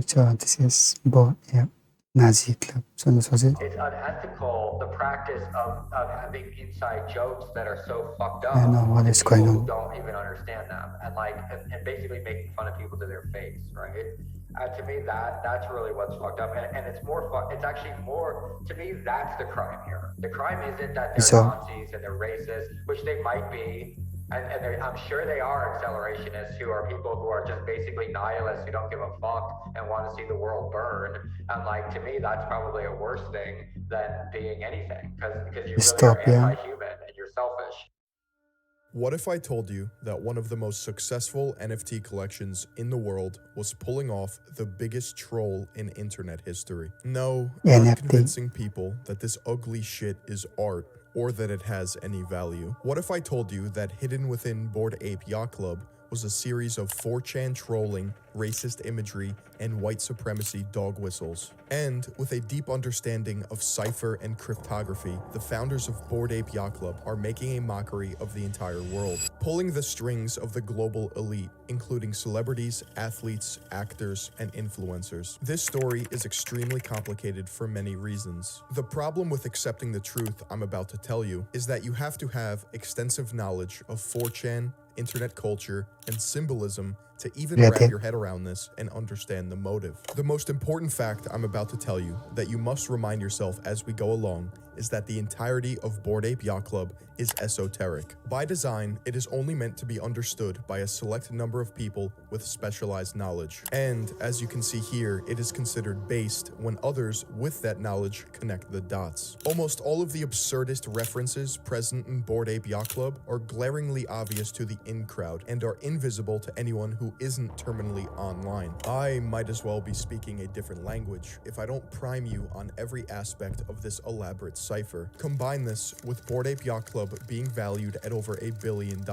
this is Boredapenaziclub. So this was it. It's unethical, the practice of having inside jokes that are so fucked up I know what is people going who on. don't even understand them, and and basically making fun of people to their face, right? To me, that's really what's fucked up, and it's more fun. It's actually more, to me, that's the crime here. The crime isn't that they're So Nazis and they're racist, which they might be, and I'm sure they are accelerationists who are people who are just basically nihilists who don't give a fuck and want to see the world burn. And to me, that's probably a worse thing than being anything, because you really are dystopia. anti-human and you're selfish. What if I told you that one of the most successful NFT collections in the world was pulling off the biggest troll in internet history? No, not NFT. convincing people that this ugly shit is art or that it has any value. What if I told you that hidden within Bored Ape Yacht Club was a series of 4chan trolling, racist imagery, and white supremacy dog whistles? And with a deep understanding of cipher and cryptography, the founders of Bored Ape Yacht Club are making a mockery of the entire world, pulling the strings of the global elite, including celebrities, athletes, actors, and influencers. This story is extremely complicated for many reasons. The problem with accepting the truth I'm about to tell you is that you have to have extensive knowledge of 4chan, internet culture, and symbolism to even wrap your head around this and understand the motive. The most important fact I'm about to tell you that you must remind yourself as we go along is that the entirety of Bored Ape Yacht Club is esoteric. By design, it is only meant to be understood by a select number of people with specialized knowledge. And as you can see here, it is considered based when others with that knowledge connect the dots. Almost all of the absurdist references present in Bored Ape Yacht Club are glaringly obvious to the in-crowd and are invisible to anyone who isn't terminally online. I might as well be speaking a different language if I don't prime you on every aspect of this elaborate cipher. Combine this with Bored Ape Yacht Club being valued at over $1 billion.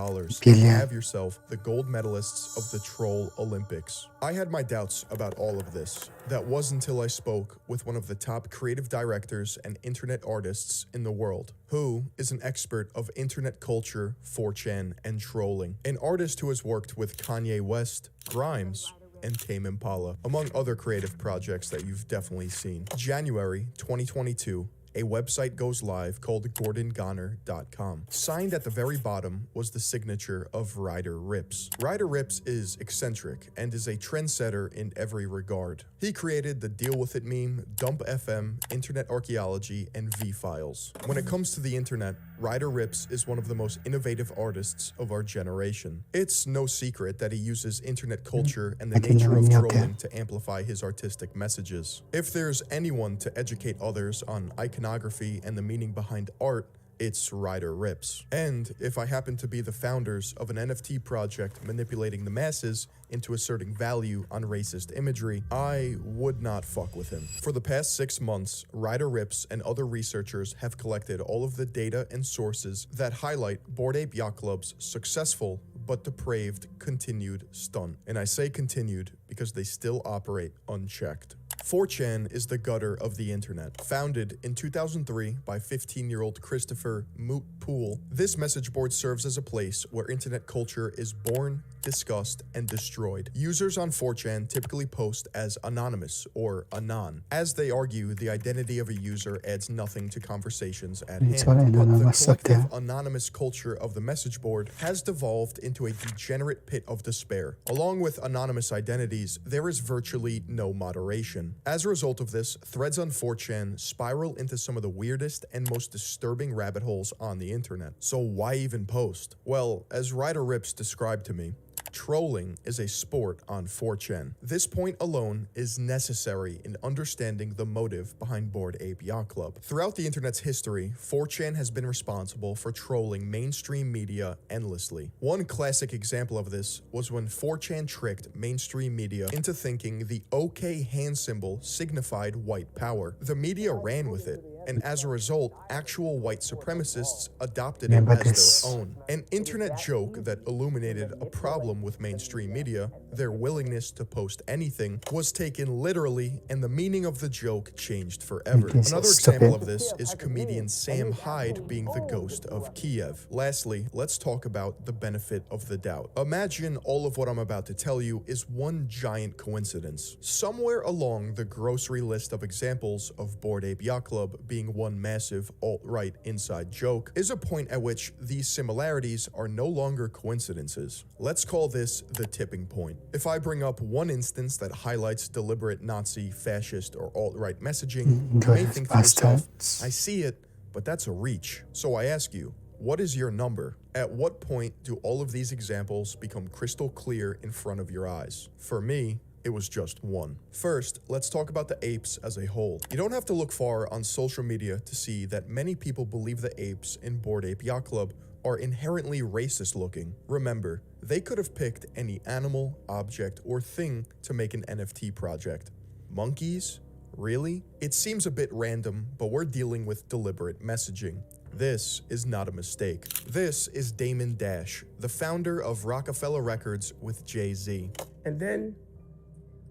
You have yourself the gold medalists of the Troll Olympics. I had my doubts about all of this. That was until I spoke with one of the top creative directors and internet artists in the world, who is an expert of internet culture, 4chan, and trolling. An artist who has worked with Kanye West, Grimes, and Tame Impala, among other creative projects that you've definitely seen. January 2022, a website goes live called GordonGoner.com. Signed at the very bottom was the signature of Ryder Rips. Ryder Rips is eccentric and is a trendsetter in every regard. He created the Deal With It meme, Dump FM, Internet Archaeology, and V-Files. When it comes to the internet, Ryder Rips is one of the most innovative artists of our generation. It's no secret that he uses internet culture and the nature of trolling to amplify his artistic messages. If there's anyone to educate others on iconography and the meaning behind art, it's Ryder Rips. And if I happen to be the founders of an NFT project manipulating the masses into asserting value on racist imagery, I would not fuck with him. For the past 6 months, Ryder Rips and other researchers have collected all of the data and sources that highlight Bored Ape Yacht Club's successful but depraved continued stunt. And I say continued because they still operate unchecked. 4chan is the gutter of the internet. Founded in 2003 by 15-year-old Christopher Moot Poole, this message board serves as a place where internet culture is born, discussed, and destroyed. Users on 4chan typically post as anonymous or anon. As they argue, the identity of a user adds nothing to conversations at hand. But the collective anonymous culture of the message board has devolved into a degenerate pit of despair. Along with anonymous identities, there is virtually no moderation. As a result of this, threads on 4chan spiral into some of the weirdest and most disturbing rabbit holes on the internet. So why even post? Well, as Ryder Rips described to me, trolling is a sport on 4chan. This point alone is necessary in understanding the motive behind Bored Ape Yacht Club. Throughout the internet's history, 4chan has been responsible for trolling mainstream media endlessly. One classic example of this was when 4chan tricked mainstream media into thinking the OK hand symbol signified white power. The media ran with it, and as a result, actual white supremacists adopted Remember it as this. their own. An internet joke that illuminated a problem with mainstream media, their willingness to post anything, was taken literally, and the meaning of the joke changed forever. It is Another stupid. example of this is comedian Sam Hyde being the ghost of Kiev. Lastly, let's talk about the benefit of the doubt. Imagine all of what I'm about to tell you is one giant coincidence. Somewhere along the grocery list of examples of Bored Ape Yacht Club being one massive alt-right inside joke is a point at which these similarities are no longer coincidences. Let's call this the tipping point. If I bring up one instance that highlights deliberate Nazi, fascist, or alt-right messaging, you may think to yourself, I see it, but that's a reach. So I ask you, what is your number? At what point do all of these examples become crystal clear in front of your eyes? For me, it was just one. First, let's talk about the apes as a whole. You don't have to look far on social media to see that many people believe the apes in Bored Ape Yacht Club are inherently racist looking. Remember, they could have picked any animal, object, or thing to make an NFT project. Monkeys? Really? It seems a bit random, but we're dealing with deliberate messaging. This is not a mistake. This is Damon Dash, the founder of Rockefeller Records with Jay-Z. And then,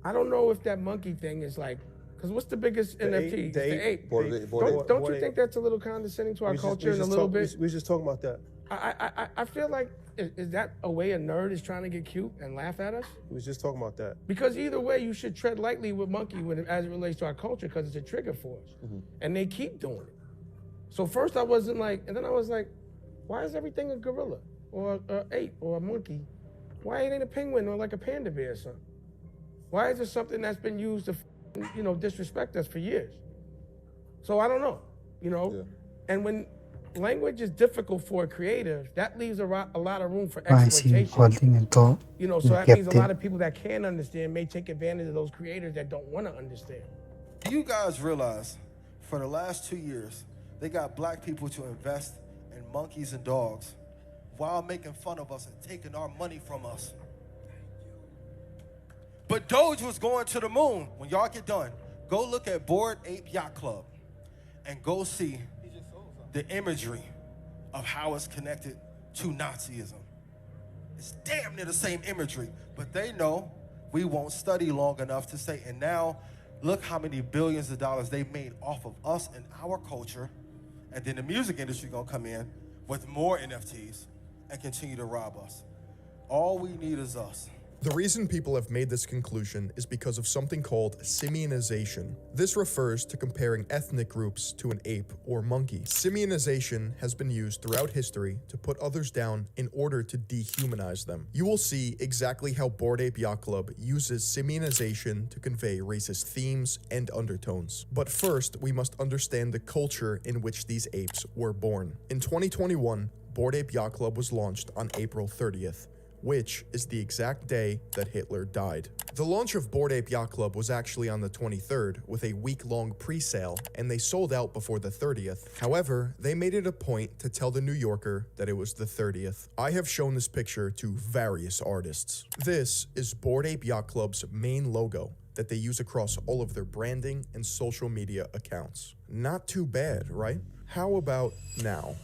I don't know if that monkey thing is like, because what's the biggest NFT? The ape. Bored Ape. Don't you think that's a little condescending to our culture in a little bit? We was just talking about that. I feel like, is that a way a nerd is trying to get cute and laugh at us? We was just talking about that. Because either way, you should tread lightly with monkey as it relates to our culture because it's a trigger for us. And they keep doing it. So first I wasn't like, and then I was like, why is everything a gorilla or an ape or a monkey? Why ain't it a penguin or like a panda bear or something? Why is it something that's been used to, disrespect us for years? So I don't know, Yeah. And when language is difficult for a creative, that leaves a lot of room for Why is he exploitation. holding a door? So that means a lot of people that can understand may take advantage of those creators that don't want to understand. Do you guys realize for the last 2 years, they got black people to invest in monkeys and dogs while making fun of us and taking our money from us? But Doge was going to the moon. When y'all get done, go look at Bored Ape Yacht Club and go see the imagery of how it's connected to Nazism. It's damn near the same imagery, but they know we won't study long enough to say, and now look how many billions of dollars they made off of us and our culture, and then the music industry gonna come in with more NFTs and continue to rob us. All we need is us. The reason people have made this conclusion is because of something called simionization. This refers to comparing ethnic groups to an ape or monkey. Simionization has been used throughout history to put others down in order to dehumanize them. You will see exactly how Bored Ape Yacht Club uses simionization to convey racist themes and undertones. But first, we must understand the culture in which these apes were born. In 2021, Bored Ape Yacht Club was launched on April 30th. Which is the exact day that Hitler died. The launch of Bored Ape Yacht Club was actually on the 23rd with a week-long pre-sale, and they sold out before the 30th. However, they made it a point to tell the New Yorker that it was the 30th. I have shown this picture to various artists. This is Bored Ape Yacht Club's main logo that they use across all of their branding and social media accounts. Not too bad, right? How about now?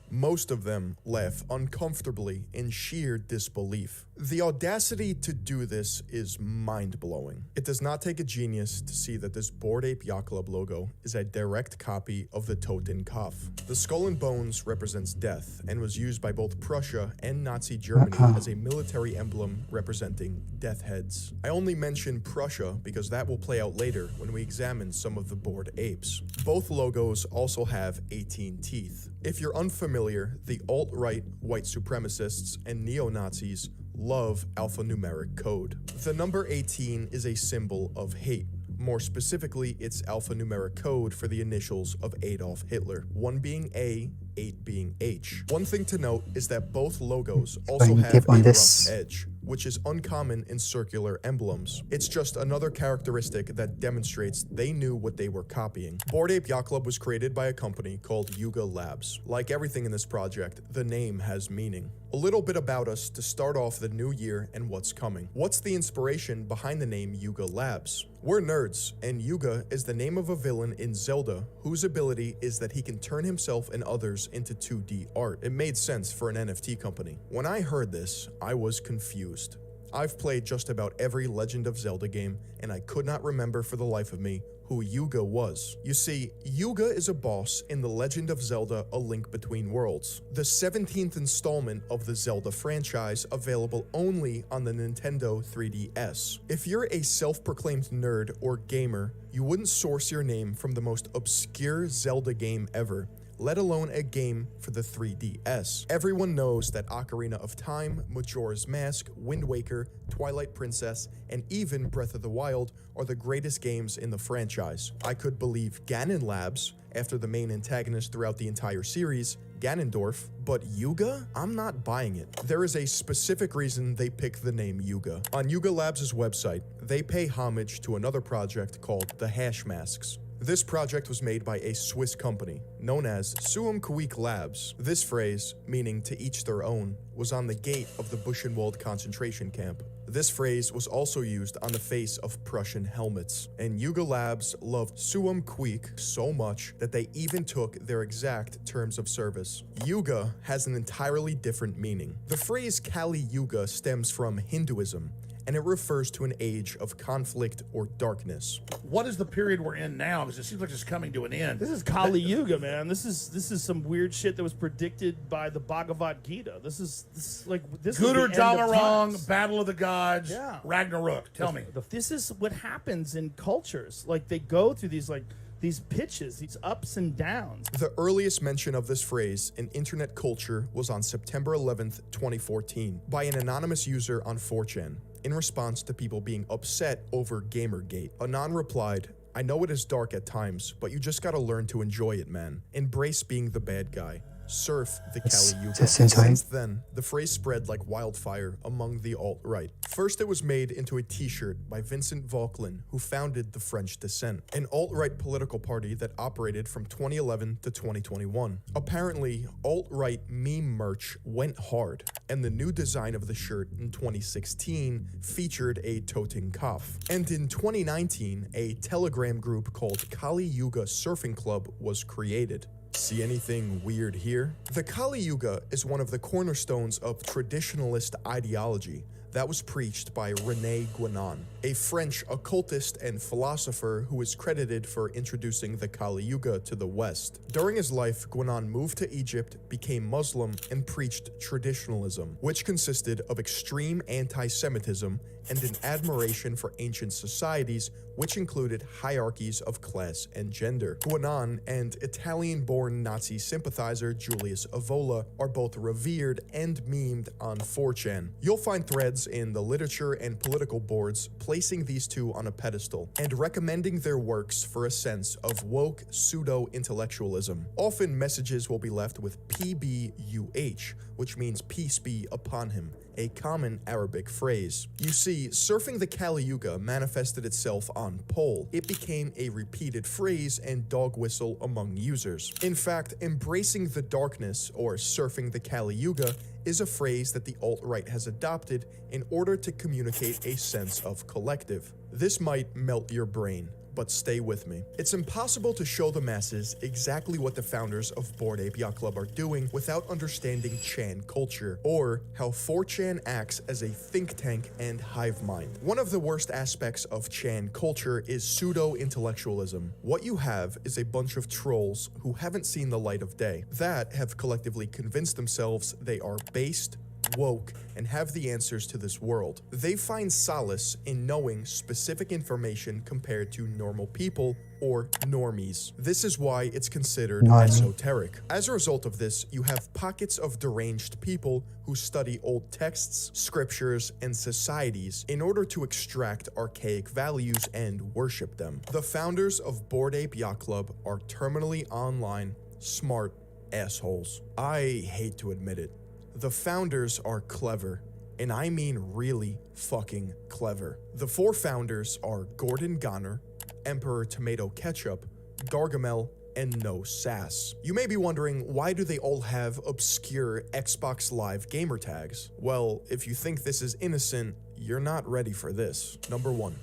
Most of them laugh uncomfortably in sheer disbelief. The audacity to do this is mind-blowing. It does not take a genius to see that this Bored Ape Yacht Club logo is a direct copy of the Totenkopf. The skull and bones represents death and was used by both Prussia and Nazi Germany as a military emblem representing death heads. I only mention Prussia because that will play out later when we examine some of the Bored Apes. Both logos also have 18 teeth. If you're unfamiliar, the alt-right white supremacists and neo-Nazis love alphanumeric code. The number 18 is a symbol of hate. More specifically, it's alphanumeric code for the initials of Adolf Hitler, 1 being A, 8 being H. One thing to note is that both logos also have a rough edge, which is uncommon in circular emblems. It's just another characteristic that demonstrates they knew what they were copying. Bored Ape Yacht Club was created by a company called Yuga Labs. Like everything in this project, the name has meaning. A little bit about us to start off the new year and what's coming. What's the inspiration behind the name Yuga Labs? We're nerds, and Yuga is the name of a villain in Zelda whose ability is that he can turn himself and others into 2D art. It made sense for an NFT company. When I heard this, I was confused. I've played just about every Legend of Zelda game, and I could not remember for the life of me who Yuga was. You see, Yuga is a boss in The Legend of Zelda: A Link Between Worlds, the 17th installment of the Zelda franchise, available only on the Nintendo 3DS. If you're a self-proclaimed nerd or gamer, you wouldn't source your name from the most obscure Zelda game ever, let alone a game for the 3DS. Everyone knows that Ocarina of Time, Majora's Mask, Wind Waker, Twilight Princess, and even Breath of the Wild are the greatest games in the franchise. I could believe Ganon Labs, after the main antagonist throughout the entire series, Ganondorf, but Yuga? I'm not buying it. There is a specific reason they picked the name Yuga. On Yuga Labs' website, they pay homage to another project called the Hash Masks. This project was made by a Swiss company known as Suum Cuique Labs. This phrase, meaning to each their own, was on the gate of the Buchenwald concentration camp. This phrase was also used on the face of Prussian helmets, and Yuga Labs loved Suum Cuique so much that they even took their exact terms of service. Yuga has an entirely different meaning. The phrase Kali Yuga stems from Hinduism, and it refers to an age of conflict or darkness. What is the period we're in now? Because it seems like it's coming to an end. This is Kali Yuga, man. This is some weird shit that was predicted by the Bhagavad Gita. This is Guder the end of Damarong, times. Battle of the Gods, Yeah. Ragnarok. Tell me. This is what happens in cultures. Like, they go through these pitches, these ups and downs. The earliest mention of this phrase in internet culture was on September 11th, 2014, by an anonymous user on 4chan, in response to people being upset over Gamergate. Anon replied, "I know it is dark at times, but you just gotta learn to enjoy it, man. Embrace being the bad guy. Surf the Kali Yuga." Just enjoy. Since then, the phrase spread like wildfire among the alt-right. First, it was made into a t-shirt by Vincent Vauquelin, who founded the French Dissent, an alt-right political party that operated from 2011 to 2021. Apparently, alt-right meme merch went hard, and the new design of the shirt in 2016 featured a toting Kaf. And in 2019, a Telegram group called Kali Yuga Surfing Club was created. See anything weird here? The Kali Yuga is one of the cornerstones of traditionalist ideology that was preached by René Guénon, a French occultist and philosopher who is credited for introducing the Kali Yuga to the West. During his life, Guénon moved to Egypt, became Muslim, and preached traditionalism, which consisted of extreme anti-Semitism and an admiration for ancient societies, which included hierarchies of class and gender. Guénon and Italian-born Nazi sympathizer Julius Evola are both revered and memed on 4chan. You'll find threads in the literature and political boards placing these two on a pedestal and recommending their works for a sense of woke pseudo-intellectualism. Often messages will be left with PBUH, which means peace be upon him, a common Arabic phrase. You see, surfing the Kali Yuga manifested itself on Pole. It became a repeated phrase and dog whistle among users. In fact, embracing the darkness, or surfing the Kali Yuga, is a phrase that the alt-right has adopted in order to communicate a sense of collective. This might melt your brain, but stay with me. It's impossible to show the masses exactly what the founders of Bored Ape Yacht Club are doing without understanding Chan culture, or how 4chan acts as a think tank and hive mind. One of the worst aspects of Chan culture is pseudo-intellectualism. What you have is a bunch of trolls who haven't seen the light of day, that have collectively convinced themselves they are based, woke, and have the answers to this world. They find solace in knowing specific information compared to normal people, or normies. This is why it's considered esoteric. As a result of this, you have pockets of deranged people who study old texts, scriptures, and societies in order to extract archaic values and worship them. The founders of Bored Ape Yacht Club are terminally online, smart assholes. I hate to admit it. The founders are clever, and I mean really fucking clever. The four founders are Gordon Goner, Emperor Tomato Ketchup, Gargamel, and no sass. You may be wondering, why do they all have obscure Xbox Live gamer tags? Well, if you think this is innocent, you're not ready for this. Number 1.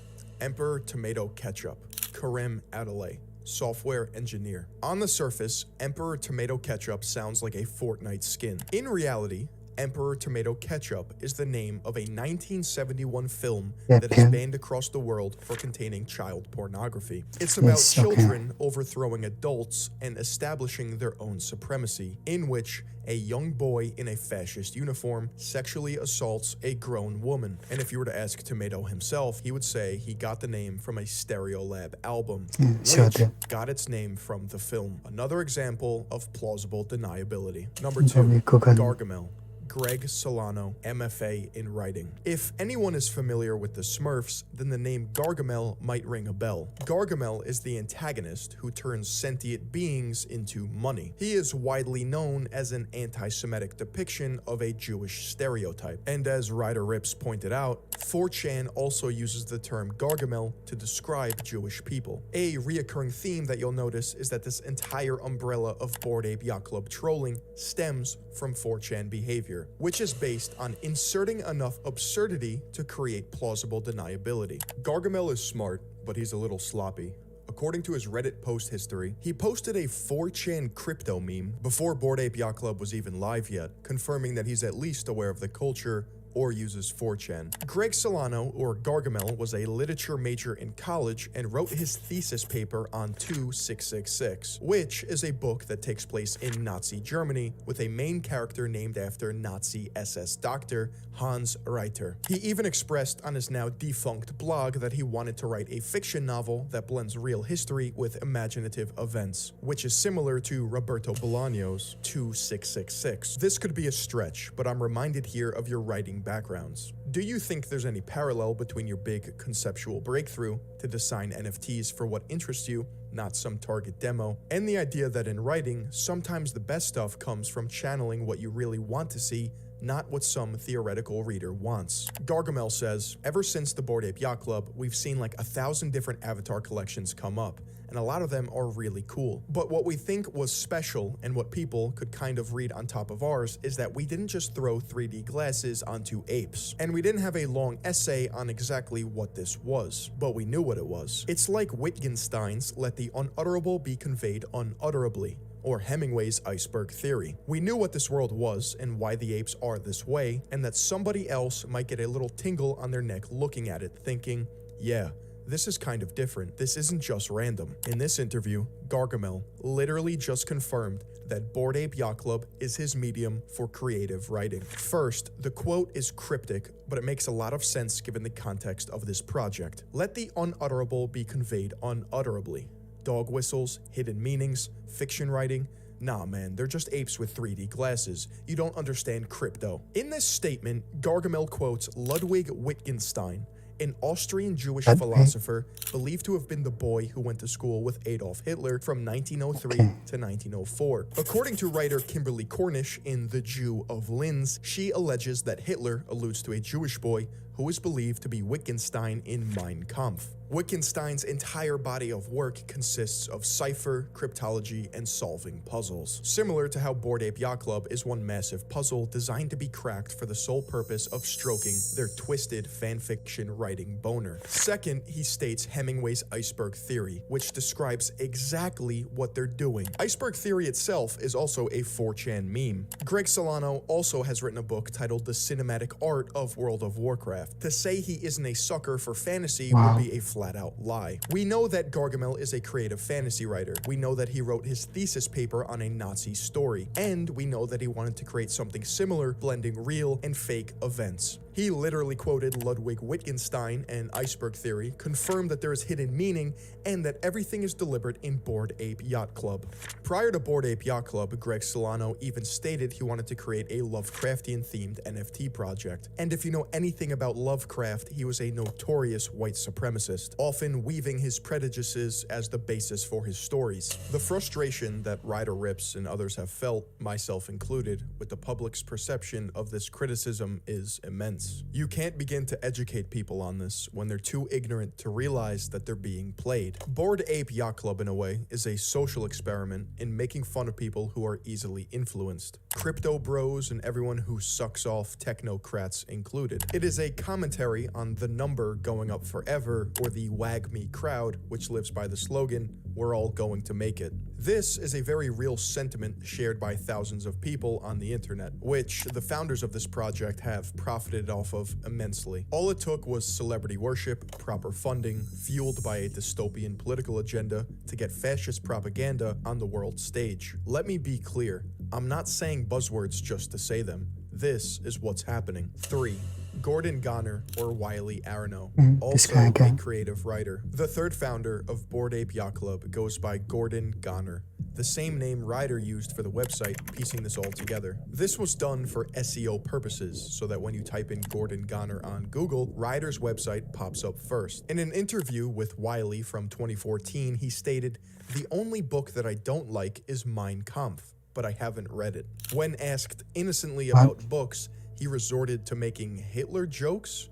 Emperor Tomato Ketchup, Karim Adelaide, software engineer. On the surface, Emperor Tomato Ketchup sounds like a Fortnite skin. In reality, Emperor Tomato Ketchup is the name of a 1971 film that is banned across the world for containing child pornography. It's about children overthrowing adults and establishing their own supremacy, in which a young boy in a fascist uniform sexually assaults a grown woman. And if you were to ask Tomato himself, he would say he got the name from a Stereolab album, which got its name from the film. Another example of plausible deniability. Number 2, Gargamel. Greg Solano, MFA in writing. If anyone is familiar with the Smurfs, then the name Gargamel might ring a bell. Gargamel is the antagonist who turns sentient beings into money. He is widely known as an anti-Semitic depiction of a Jewish stereotype. And as Ryder Rips pointed out, 4chan also uses the term Gargamel to describe Jewish people. A reoccurring theme that you'll notice is that this entire umbrella of Bored Ape Yacht Club trolling stems from 4chan behavior, which is based on inserting enough absurdity to create plausible deniability. Gargamel is smart, but he's a little sloppy. According to his Reddit post history, he posted a 4chan crypto meme before Bored Ape Yacht Club was even live yet, confirming that he's at least aware of the culture or uses 4chan. Greg Solano, or Gargamel, was a literature major in college and wrote his thesis paper on 2666, which is a book that takes place in Nazi Germany with a main character named after Nazi SS doctor Hans Reiter. He even expressed on his now defunct blog that he wanted to write a fiction novel that blends real history with imaginative events, which is similar to Roberto Bolaño's 2666. This could be a stretch, but I'm reminded here of your writing backgrounds. Do you think there's any parallel between your big conceptual breakthrough to design NFTs for what interests you, not some target demo, and the idea that in writing, sometimes the best stuff comes from channeling what you really want to see, not what some theoretical reader wants? Gargamel says, ever since the Bored Ape Yacht Club, we've seen like 1,000 different avatar collections come up, and a lot of them are really cool. But what we think was special and what people could kind of read on top of ours is that we didn't just throw 3D glasses onto apes, and we didn't have a long essay on exactly what this was, but we knew what it was. It's like Wittgenstein's let the unutterable be conveyed unutterably, or Hemingway's iceberg theory. We knew what this world was and why the apes are this way, and that somebody else might get a little tingle on their neck looking at it, thinking, yeah, this is kind of different. This isn't just random. In this interview, Gargamel literally just confirmed that Bored Ape Yacht Club is his medium for creative writing. First, the quote is cryptic, but it makes a lot of sense given the context of this project. Let the unutterable be conveyed unutterably. Dog whistles, hidden meanings, fiction writing. Nah, man, they're just apes with 3D glasses. You don't understand crypto. In this statement, Gargamel quotes Ludwig Wittgenstein, an Austrian Jewish philosopher believed to have been the boy who went to school with Adolf Hitler from 1903 to 1904. According to writer Kimberly Cornish in The Jew of Linz, she alleges that Hitler alludes to a Jewish boy who is believed to be Wittgenstein in Mein Kampf. Wittgenstein's entire body of work consists of cipher, cryptology, and solving puzzles. Similar to how Bored Ape Yacht Club is one massive puzzle designed to be cracked for the sole purpose of stroking their twisted fanfiction writing boner. Second, he states Hemingway's iceberg theory, which describes exactly what they're doing. Iceberg theory itself is also a 4chan meme. Greg Solano also has written a book titled The Cinematic Art of World of Warcraft. To say he isn't a sucker for fantasy would be a flat-out lie. We know that Gargamel is a creative fantasy writer. We know that he wrote his thesis paper on a Nazi story. And we know that he wanted to create something similar, blending real and fake events. He literally quoted Ludwig Wittgenstein and iceberg theory, confirmed that there is hidden meaning, and that everything is deliberate in Bored Ape Yacht Club. Prior to Bored Ape Yacht Club, Greg Solano even stated he wanted to create a Lovecraftian-themed NFT project. And if you know anything about Lovecraft, he was a notorious white supremacist. influenced, often weaving his prejudices as the basis for his stories. The frustration that Ryder Rips and others have felt, myself included, with the public's perception of this criticism is immense. You can't begin to educate people on this when they're too ignorant to realize that they're being played. Bored Ape Yacht Club, in a way, is a social experiment in making fun of people who are easily influenced. Crypto bros and everyone who sucks off technocrats included. It is a commentary on the number going up forever, or the wag me crowd, which lives by the slogan, "We're all going to make it." This is a very real sentiment shared by thousands of people on the internet, which the founders of this project have profited off of immensely. All it took was celebrity worship, proper funding, fueled by a dystopian political agenda to get fascist propaganda on the world stage. Let me be clear, I'm not saying buzzwords just to say them. This is what's happening. 3. Gordon Goner, or Wiley Arano, also a creative writer. The third founder of Bored Ape Yacht Club goes by Gordon Goner, the same name Ryder used for the website, piecing this all together. This was done for SEO purposes, so that when you type in Gordon Goner on Google, Ryder's website pops up first. In an interview with Wiley from 2014, he stated, "The only book that I don't like is Mein Kampf, but I haven't read it." When asked innocently about books, he resorted to making Hitler jokes?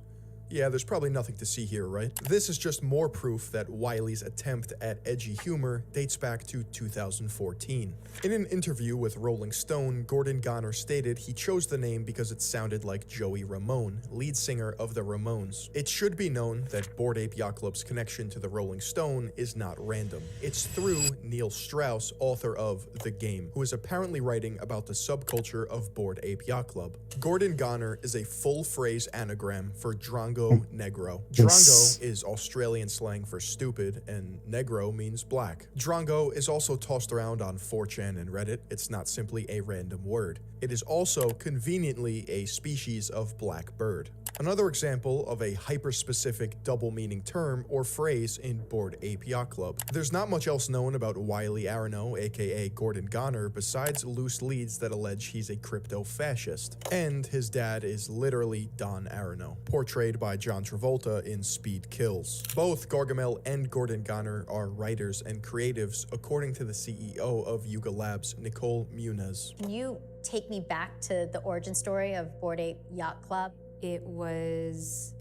Yeah, there's probably nothing to see here, right? This is just more proof that Wiley's attempt at edgy humor dates back to 2014. In an interview with Rolling Stone, Gordon Goner stated he chose the name because it sounded like Joey Ramone, lead singer of the Ramones. It should be known that Bored Ape Yacht Club's connection to the Rolling Stone is not random. It's through Neil Strauss, author of The Game, who is apparently writing about the subculture of Bored Ape Yacht Club. Gordon Goner is a full-phrase anagram for Drongo Negro. Drongo is Australian slang for stupid, and Negro means black. Drongo is also tossed around on 4chan and Reddit. It's not simply a random word. It is also conveniently a species of black bird. Another example of a hyper-specific double-meaning term or phrase in Bored Ape Yacht Club. There's not much else known about Wiley Arano, aka Gordon Goner, besides loose leads that allege he's a crypto-fascist. And his dad is literally Don Arano, portrayed by John Travolta in Speed Kills. Both Gargamel and Gordon Goner are writers and creatives, according to the CEO of Yuga Labs, Nicole Muniz. Can you take me back to the origin story of Bored Ape Yacht Club? It was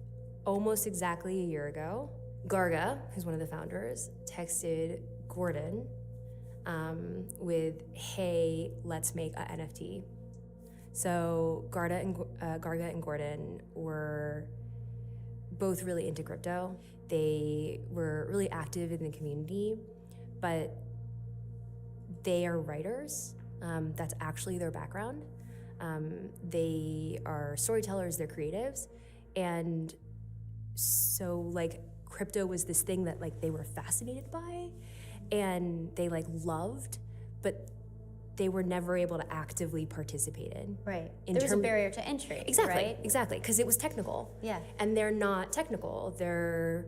almost exactly a year ago. Garga, who's one of the founders, texted Gordon with, "Hey, let's make a NFT." So Garga and Gordon were both really into crypto. They were really active in the community, but they are writers. That's actually their background. They are storytellers, they're creatives. And so like crypto was this thing that like they were fascinated by and they like loved, but they were never able to actively participate in. Right. There was a barrier to entry. Exactly, right? exactly, because it was technical. Yeah. And they're not technical. They're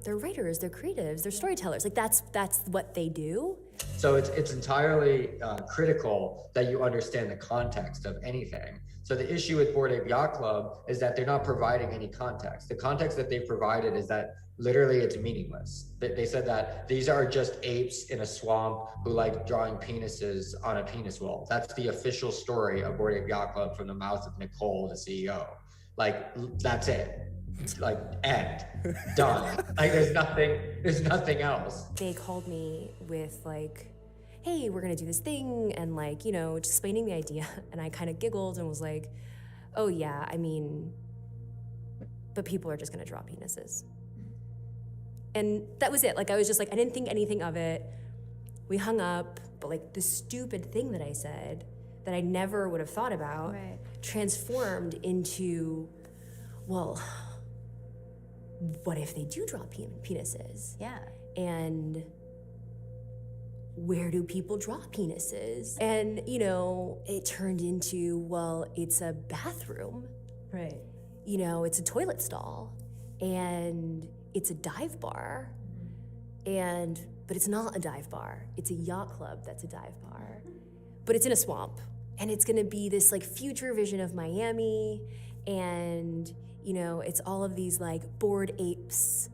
writers, they're creatives, they're storytellers. Like that's what they do. So it's entirely critical that you understand the context of anything. So the issue with Bored Ape Yacht Club is that they're not providing any context. The context that they've provided is that literally it's meaningless. They said that these are just apes in a swamp who like drawing penises on a penis wall. That's the official story of Bored Ape Yacht Club from the mouth of Nicole, the CEO. Like, that's it. Like, end, done. Like, there's nothing else. They called me with like, "Hey, we're gonna do this thing," and like, you know, just explaining the idea. And I kind of giggled and was like, "Oh yeah, I mean, but people are just gonna draw penises." And that was it. Like, I was just like, I didn't think anything of it. We hung up, but like the stupid thing that I said that I never would have thought about transformed into, well, what if they do draw penises? Yeah. And where do people draw penises? And, you know, it turned into, well, it's a bathroom. Right. You know, it's a toilet stall. And it's a dive bar. But it's not a dive bar. It's a yacht club that's a dive bar. But it's in a swamp. And it's gonna be this like future vision of Miami. And, you know, it's all of these like bored apes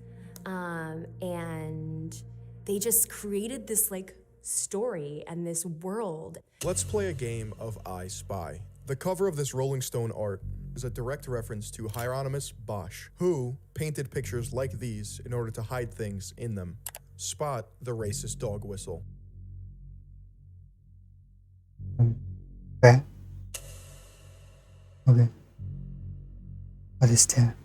and they just created this like story and this world. Let's play a game of I Spy. The cover of this Rolling Stone art is a direct reference to Hieronymus Bosch, who painted pictures like these in order to hide things in them. Spot the racist dog whistle. Where? Okay. What is there?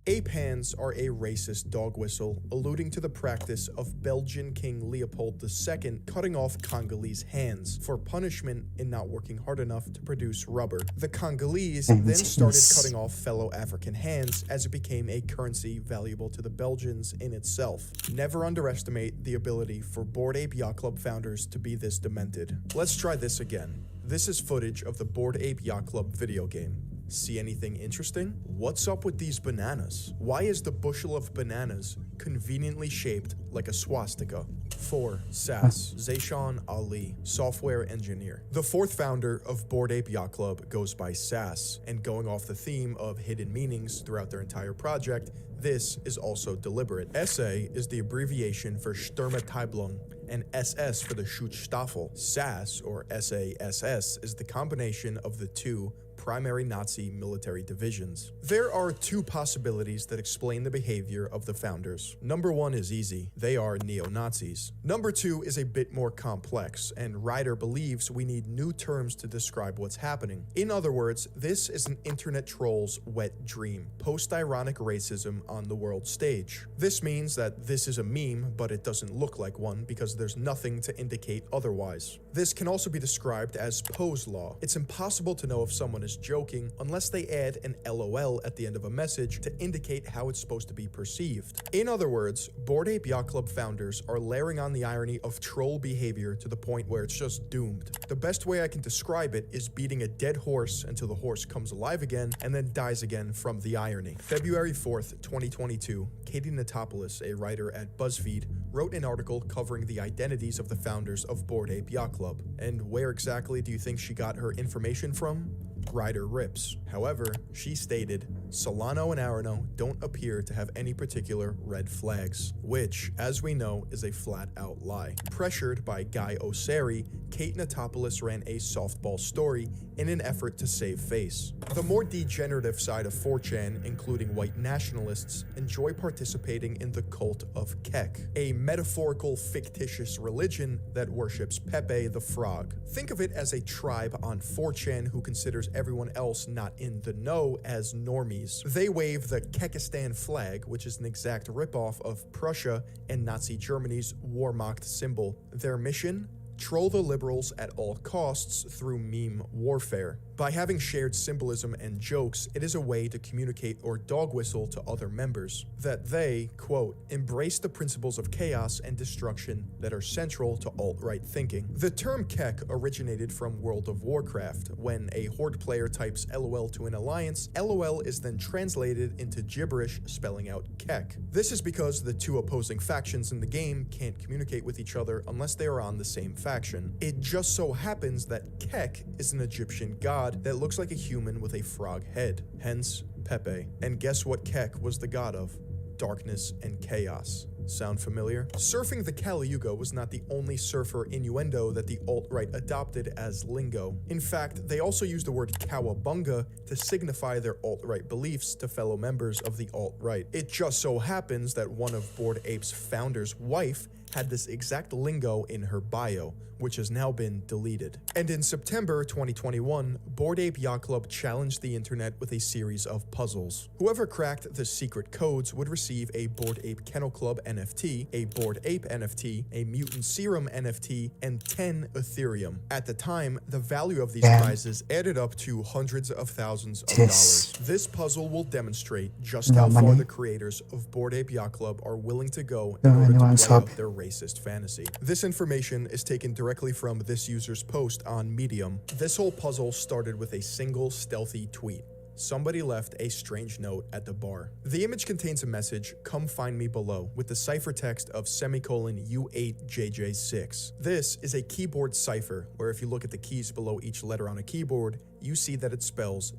Ape hands are a racist dog whistle, alluding to the practice of Belgian King Leopold II cutting off Congolese hands for punishment in not working hard enough to produce rubber. The Congolese then started cutting off fellow African hands as it became a currency valuable to the Belgians in itself. Never underestimate the ability for Bored Ape Yacht Club founders to be this demented. Let's try this again. This is footage of the Bored Ape Yacht Club video game. See anything interesting? What's up with these bananas? Why is the bushel of bananas conveniently shaped like a swastika? 4. SAS, Zayshawn Ali, software engineer. The fourth founder of Bored Ape Yacht Club goes by SAS, and going off the theme of hidden meanings throughout their entire project, this is also deliberate. SA is the abbreviation for Sturmabteilung, and SS for the Schutzstaffel. SAS, or SASS, is the combination of the two primary Nazi military divisions. There are two possibilities that explain the behavior of the founders. Number one is easy. They are neo-Nazis. Number two is a bit more complex, and Ryder believes we need new terms to describe what's happening. In other words, this is an internet troll's wet dream, post-ironic racism on the world stage. This means that this is a meme, but it doesn't look like one because there's nothing to indicate otherwise. This can also be described as pose law. It's impossible to know if someone is joking unless they add an LOL at the end of a message to indicate how it's supposed to be perceived. In other words, Bored Ape Yacht Club founders are layering on the irony of troll behavior to the point where it's just doomed. The best way I can describe it is beating a dead horse until the horse comes alive again and then dies again from the irony. February 4th, 2022, Katie Natopoulos, a writer at BuzzFeed, wrote an article covering the identities of the founders of Bored Ape Yacht Club. And where exactly do you think she got her information from? Ryder rips. However, she stated, Solano and Arano don't appear to have any particular red flags, which, as we know, is a flat-out lie. Pressured by Guy Osseri, Kate Natopoulos ran a softball story in an effort to save face. The more degenerative side of 4chan, including white nationalists, enjoy participating in the cult of Kek, a metaphorical fictitious religion that worships Pepe the Frog. Think of it as a tribe on 4chan who considers everyone else not in the know as normies. They wave the Kekistan flag, which is an exact ripoff of Prussia and Nazi Germany's war-mocked symbol. Their mission? Troll the liberals at all costs through meme warfare. By having shared symbolism and jokes, it is a way to communicate or dog whistle to other members that they, quote, embrace the principles of chaos and destruction that are central to alt-right thinking. The term Kek originated from World of Warcraft. When a Horde player types LOL to an alliance, LOL is then translated into gibberish spelling out Kek. This is because the two opposing factions in the game can't communicate with each other unless they are on the same faction. It just so happens that Kek is an Egyptian god that looks like a human with a frog head, hence Pepe. And guess what Kek was the god of? Darkness and chaos. Sound familiar? Surfing the Kali Yuga was not the only surfer innuendo that the alt-right adopted as lingo. In fact, they also used the word cowabunga to signify their alt-right beliefs to fellow members of the alt-right. It just so happens that one of Bored Ape's founders' wife had this exact lingo in her bio, which has now been deleted. And in September 2021, Bored Ape Yacht Club challenged the internet with a series of puzzles. Whoever cracked the secret codes would receive a Bored Ape Kennel Club NFT, a Bored Ape NFT, a Mutant Serum NFT, and 10 Ethereum. At the time, the value of these prizes added up to hundreds of thousands of dollars. This puzzle will demonstrate just how far the creators of Bored Ape Yacht Club are willing to go in order to play out their racist fantasy. This information is taken directly from this user's post on Medium. This whole puzzle started with a single stealthy tweet. Somebody left a strange note at the bar. The image contains a message, "Come find me below," with the cipher text of U8JJ6. This is a keyboard cipher, where if you look at the keys below each letter on a keyboard, you see that it spells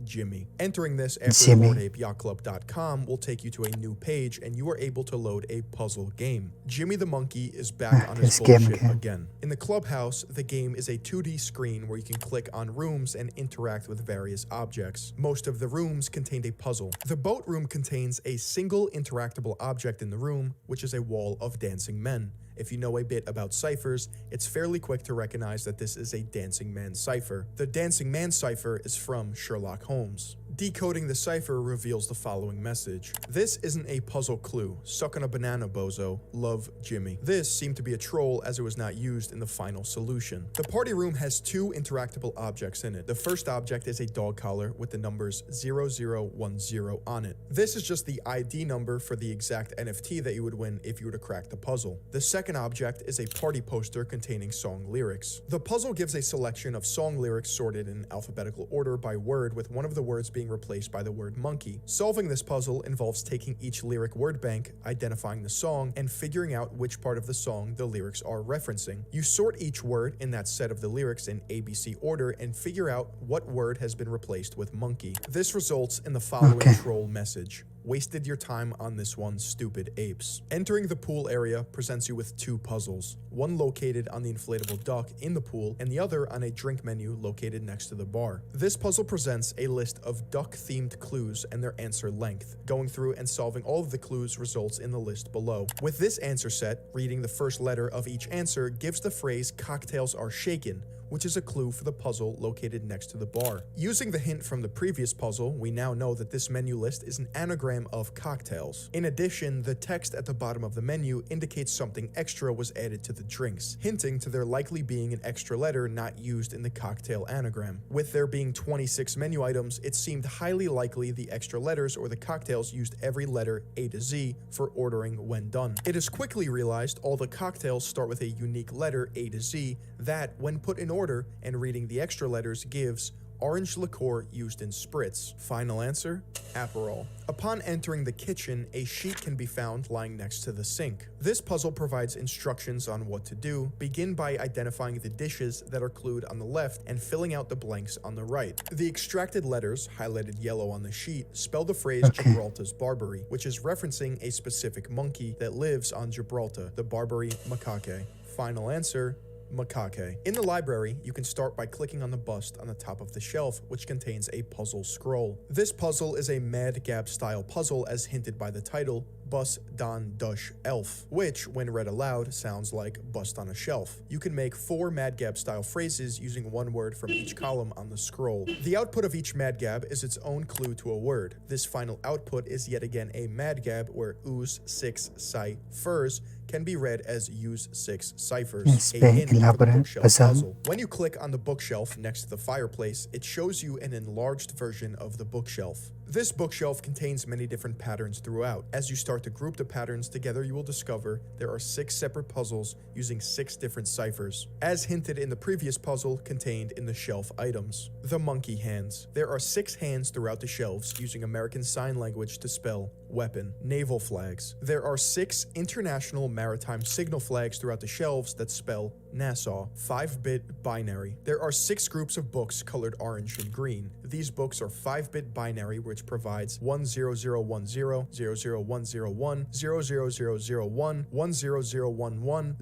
/Jimmy. Entering this after Jimmy. BoredApeYachtClub.com will take you to a new page and you are able to load a puzzle game. Jimmy the Monkey is back on his this game bullshit again. again. In the clubhouse, the game is a 2D screen where you can click on rooms and interact with various objects. Most of the rooms contained a puzzle. The boat room contains a single interactable object in the room, which is a wall of dancing men. If you know a bit about ciphers, it's fairly quick to recognize that this is a Dancing Man cipher. The Dancing Man cipher is from Sherlock Holmes. Decoding the cipher reveals the following message. This isn't a puzzle clue. Suck on a banana, bozo. Love, Jimmy. This seemed to be a troll as it was not used in the final solution. The party room has two interactable objects in it. The first object is a dog collar with the numbers 0010 on it. This is just the ID number for the exact NFT that you would win if you were to crack the puzzle. The second object is a party poster containing song lyrics. The puzzle gives a selection of song lyrics sorted in alphabetical order by word, with one of the words being replaced by the word monkey. Solving this puzzle involves taking each lyric word bank, identifying the song, and figuring out which part of the song the lyrics are referencing. You sort each word in that set of the lyrics in ABC order and figure out what word has been replaced with monkey. This results in the following troll message. Wasted your time on this one, stupid apes. Entering the pool area presents you with two puzzles, one located on the inflatable duck in the pool and the other on a drink menu located next to the bar. This puzzle presents a list of duck-themed clues and their answer length. Going through and solving all of the clues results in the list below. With this answer set, reading the first letter of each answer gives the phrase cocktails are shaken, which is a clue for the puzzle located next to the bar. Using the hint from the previous puzzle, we now know that this menu list is an anagram of cocktails. In addition, the text at the bottom of the menu indicates something extra was added to the drinks, hinting to there likely being an extra letter not used in the cocktail anagram. With there being 26 menu items, it seemed highly likely the extra letters or the cocktails used every letter A to Z for ordering when done. It is quickly realized all the cocktails start with a unique letter A to Z that, when put in order and reading the extra letters, gives orange liqueur used in spritz. Final answer, Aperol. Upon entering the kitchen, a sheet can be found lying next to the sink. This puzzle provides instructions on what to do. Begin by identifying the dishes that are clued on the left and filling out the blanks on the right. The extracted letters, highlighted yellow on the sheet, spell the phrase Gibraltar's Barbary, which is referencing a specific monkey that lives on Gibraltar, the Barbary macaque. Final answer, macaque. In the library, you can start by clicking on the bust on the top of the shelf, which contains a puzzle scroll. This puzzle is a Mad Gab style puzzle as hinted by the title, Bus Dan Dush Elf, which, when read aloud, sounds like bust on a shelf. You can make 4 Mad Gab style phrases using one word from each column on the scroll. The output of each Mad Gab is its own clue to a word. This final output is yet again a Mad Gab where ooze 6 ciphers can be read as use 6 ciphers, a hint for the bookshelf puzzle. When you click on the bookshelf next to the fireplace, it shows you an enlarged version of the bookshelf. This bookshelf contains many different patterns throughout. As you start to group the patterns together, you will discover there are 6 separate puzzles using 6 different ciphers, as hinted in the previous puzzle contained in the shelf items. The monkey hands. There are 6 hands throughout the shelves using American Sign Language to spell weapon. Naval flags. There are 6 international maritime signal flags throughout the shelves that spell Nassau. 5-bit binary. There are 6 groups of books colored orange and green. These books are 5-bit binary, which provides 10010, 00101, 00001, 10011, 01111,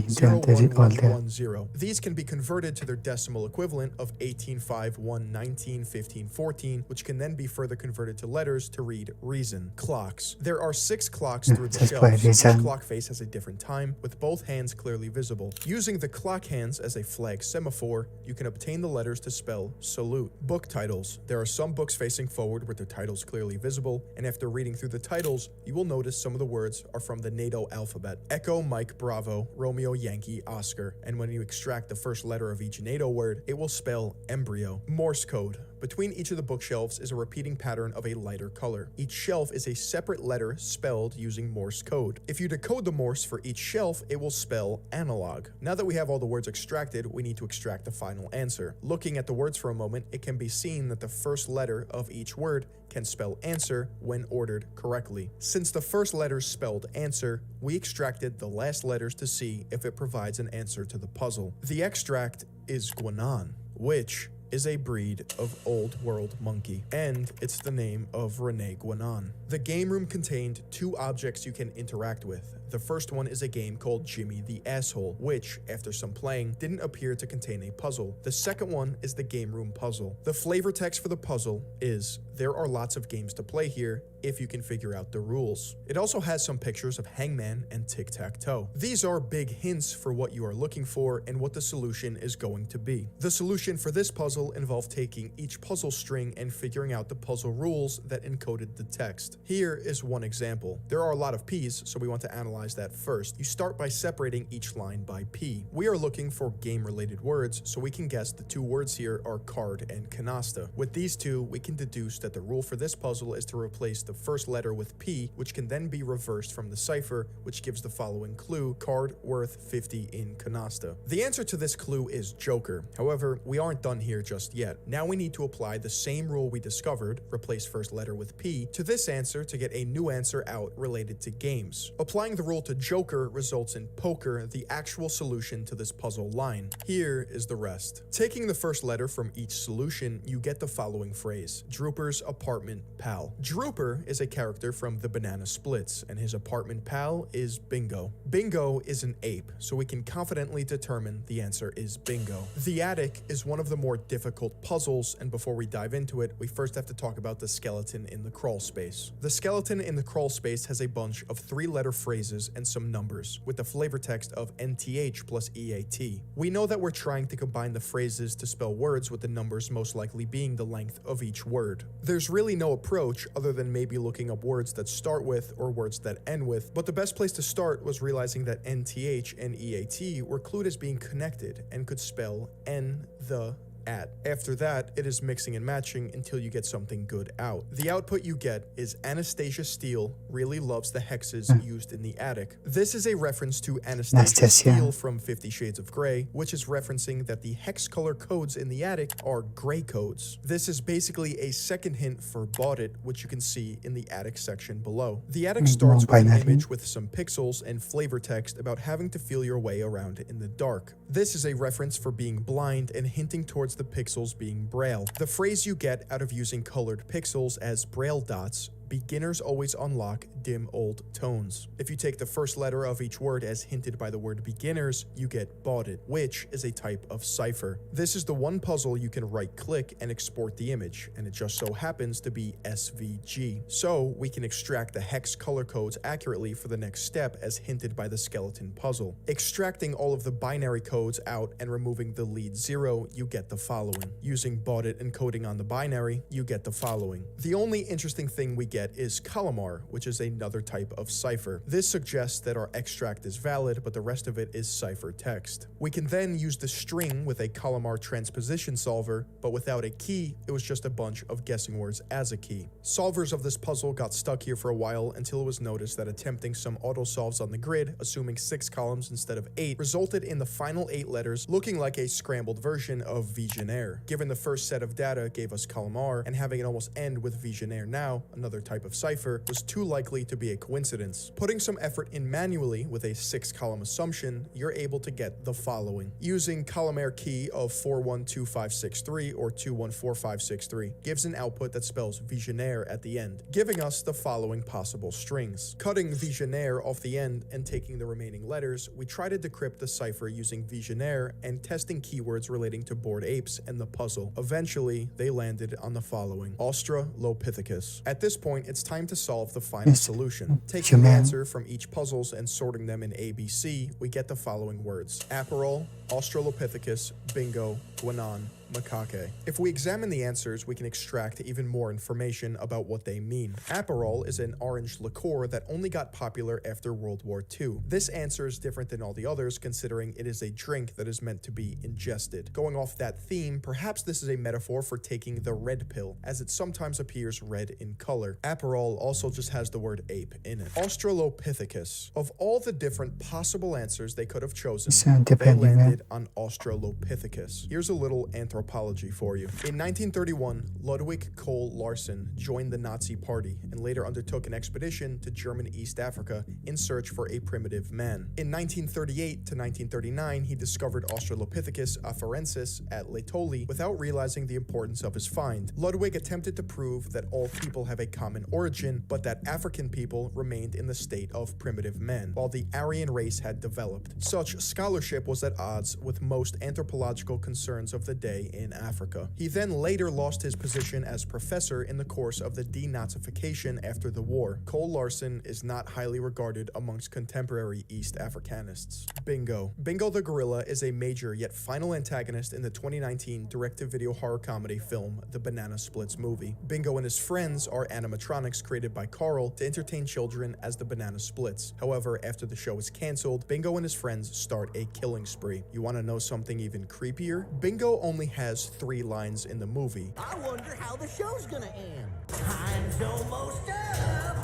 01110. These can be converted to their decimal equivalent of 18, 1, 19, 15, 14, which can then be further converted to letters to read reason. Clocks. There are 6 clocks through the shelves. Each clock face has a different time, with both hands clearly visible. Using the clock hands as a flag semaphore, you can obtain the letters to spell salute. Book titles. There are some books facing forward with their titles clearly visible, and after reading through the titles, you will notice some of the words are from the NATO alphabet. Echo, Mike, Bravo, Romeo, Yankee, Oscar. And when you extract the first letter of each NATO word, it will spell embryo. Morse code. Between each of the bookshelves is a repeating pattern of a lighter color. Each shelf is a separate letter spelled using Morse code. If you decode the Morse for each shelf, it will spell analog. Now that we have all the words extracted, we need to extract the final answer. Looking at the words for a moment, it can be seen that the first letter of each word can spell answer when ordered correctly. Since the first letter spelled answer, we extracted the last letters to see if it provides an answer to the puzzle. The extract is Guanan. which is a breed of old world monkey, and it's the name of Rene Guénon. The game room contained 2 objects you can interact with. The first one is a game called Jimmy the Asshole, which, after some playing, didn't appear to contain a puzzle. The second one is the game room puzzle. The flavor text for the puzzle is, there are lots of games to play here if you can figure out the rules. It also has some pictures of Hangman and Tic-Tac-Toe. These are big hints for what you are looking for and what the solution is going to be. The solution for this puzzle involved taking each puzzle string and figuring out the puzzle rules that encoded the text. Here is one example. There are a lot of P's, so we want to analyze that first. You start by separating each line by P. We are looking for game-related words, so we can guess the 2 words here are card and canasta. With these 2, we can deduce that the rule for this puzzle is to replace the first letter with P, which can then be reversed from the cipher, which gives the following clue: card worth 50 in canasta. The answer to this clue is Joker. However, we aren't done here just yet. Now we need to apply the same rule we discovered, replace first letter with P, to this answer to get a new answer out related to games. Applying the rule to Joker results in poker, the actual solution to this puzzle line. Here is the rest. Taking the first letter from each solution, you get the following phrase: Drooper's apartment pal. Drooper is a character from the Banana Splits, and his apartment pal is Bingo. Bingo is an ape, so we can confidently determine the answer is Bingo. The attic is one of the more difficult puzzles, and before we dive into it, we first have to talk about the skeleton in the crawl space. The skeleton in the crawl space has a bunch of 3-letter phrases and some numbers, with the flavor text of NTH plus EAT. We know that we're trying to combine the phrases to spell words, with the numbers most likely being the length of each word. There's really no approach other than maybe looking up words that start with or words that end with, but the best place to start was realizing that NTH and EAT were clued as being connected and could spell N, the, at. After that, it is mixing and matching until you get something good out. The output you get is Anastasia Steele really loves the hexes used in the attic. This is a reference to Anastasia Steele from 50 Shades of Grey, which is referencing that the hex color codes in the attic are gray codes. This is basically a second hint for Bought It, which you can see in the attic section below. The attic starts with an image with some pixels and flavor text about having to feel your way around in the dark. This is a reference for being blind and hinting towards the pixels being braille. The phrase you get out of using colored pixels as braille dots: beginners always unlock dim old tones. If you take the first letter of each word as hinted by the word beginners, you get Bought It, which is a type of cipher. This is the one puzzle you can right-click and export the image, and it just so happens to be SVG. So we can extract the hex color codes accurately for the next step as hinted by the skeleton puzzle. Extracting all of the binary codes out and removing the lead 0, you get the following. Using Bought It encoding on the binary, you get the following. The only interesting thing we get is Calamar, which is another type of cipher. This suggests that our extract is valid, but the rest of it is cipher text. We can then use the string with a Calamar transposition solver, but without a key, it was just a bunch of guessing words as a key. Solvers of this puzzle got stuck here for a while until it was noticed that attempting some auto-solves on the grid, assuming 6 columns instead of 8, resulted in the final 8 letters looking like a scrambled version of Visionaire. Given the first set of data gave us Calamar, and having it almost end with Visionaire now, another type of cipher, was too likely to be a coincidence. Putting some effort in manually with a 6-column assumption, you're able to get the following. Using Calamar key of 412563 or 214563 gives an output that spells Visionaire at the end, giving us the following possible strings. Cutting Visionaire off the end and taking the remaining letters, we try to decrypt the cipher using Visionaire and testing keywords relating to Bored Apes and the puzzle. Eventually, they landed on the following: Australopithecus. At this point, it's time to solve the final solution. Taking the answer from each puzzles and sorting them in ABC, we get the following words: Aperol, Australopithecus, Bingo, Guénon, macaque. If we examine the answers, we can extract even more information about what they mean. Aperol is an orange liqueur that only got popular after World War II. This answer is different than all the others, considering it is a drink that is meant to be ingested. Going off that theme, perhaps this is a metaphor for taking the red pill, as it sometimes appears red in color. Aperol also just has the word ape in it. Australopithecus. Of all the different possible answers they could have chosen, they landed on Australopithecus. Here's a little anthropology apology for you. In 1931, Ludwig Cole Larsen joined the Nazi Party and later undertook an expedition to German East Africa in search for a primitive man. In 1938 to 1939, he discovered Australopithecus afarensis at Laetoli without realizing the importance of his find. Ludwig attempted to prove that all people have a common origin, but that African people remained in the state of primitive men, while the Aryan race had developed. Such scholarship was at odds with most anthropological concerns of the day in Africa. He then later lost his position as professor in the course of the denazification after the war. Cole Larsen is not highly regarded amongst contemporary East Africanists. Bingo. Bingo the gorilla is a major yet final antagonist in the 2019 direct-to-video horror comedy film The Banana Splits Movie. Bingo and his friends are animatronics created by Carl to entertain children as the banana splits. However, after the show is canceled, Bingo and his friends start a killing spree. You want to know something even creepier? Bingo only has 3 lines in the movie. I wonder how the show's gonna end. Time's almost up.